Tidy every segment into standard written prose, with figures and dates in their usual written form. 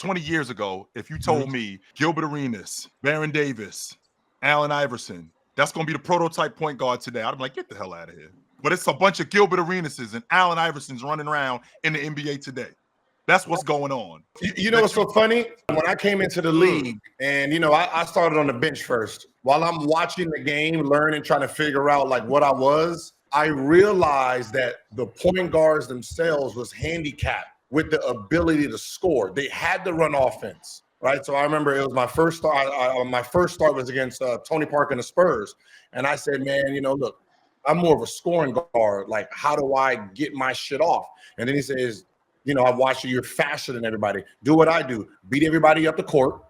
20 years ago, if you told me Gilbert Arenas, Baron Davis, Allen Iverson, that's going to be the prototype point guard today, I'd be like, get the hell out of here. But it's a bunch of Gilbert Arenases and Allen Iversons running around in the NBA today. That's what's going on. You know what's so funny? When I came into the league, and I started on the bench first. While I'm watching the game, learning, trying to figure out like what I was, I realized that the point guards themselves was handicapped with the ability to score. They had to run offense, right? So I remember it was my first start. My first start was against Tony Parker and the Spurs, and I said, man, look, I'm more of a scoring guard. Like, how do I get my shit off? And then he says, I watch you. You're faster than everybody. Do what I do. Beat everybody up the court.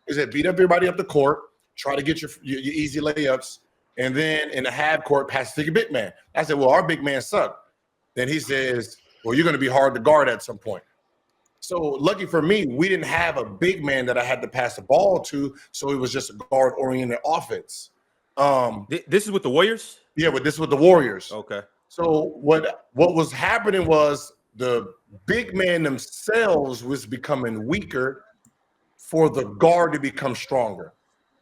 He said, beat up everybody up the court. Try to get your easy layups. And then in the half court, pass to your big man. I said, well, our big man sucked. Then he says, well, you're going to be hard to guard at some point. So lucky for me, we didn't have a big man that I had to pass the ball to. So it was just a guard-oriented offense. This is with the Warriors? Yeah, but this was the Warriors. Okay. So what was happening was the big man themselves was becoming weaker for the guard to become stronger.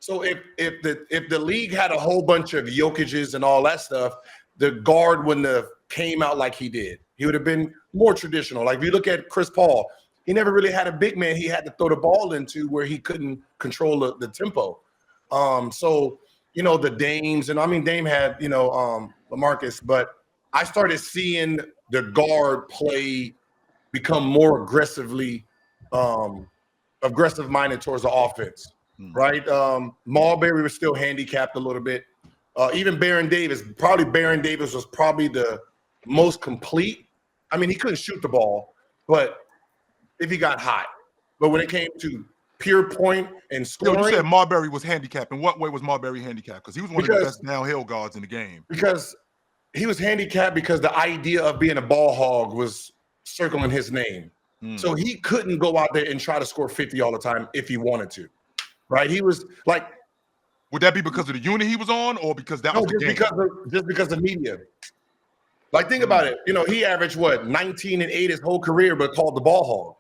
So if the league had a whole bunch of Jokic's and all that stuff, the guard wouldn't have came out like he did. He would have been more traditional. Like if you look at Chris Paul, he never really had a big man he had to throw the ball into where he couldn't control the tempo. So the Dames, and I mean Dame had LaMarcus, but I started seeing the guard play become more aggressive-minded towards the offense, right? Marbury was still handicapped a little bit. Even Baron Davis was probably the most complete. I mean, he couldn't shoot the ball, but if he got hot. But when it came to pure point and scoring. You said Marbury was handicapped. In what way was Marbury handicapped? Because he was one of the best downhill guards in the game. Because he was handicapped because the idea of being a ball hog was circling his name. So he couldn't go out there and try to score 50 all the time if he wanted to, right? He was like. Would that be because of the unit he was on or because that was the game? Just because of media. Like, think about it. He averaged, 19 and 8 his whole career, but called the ball hog.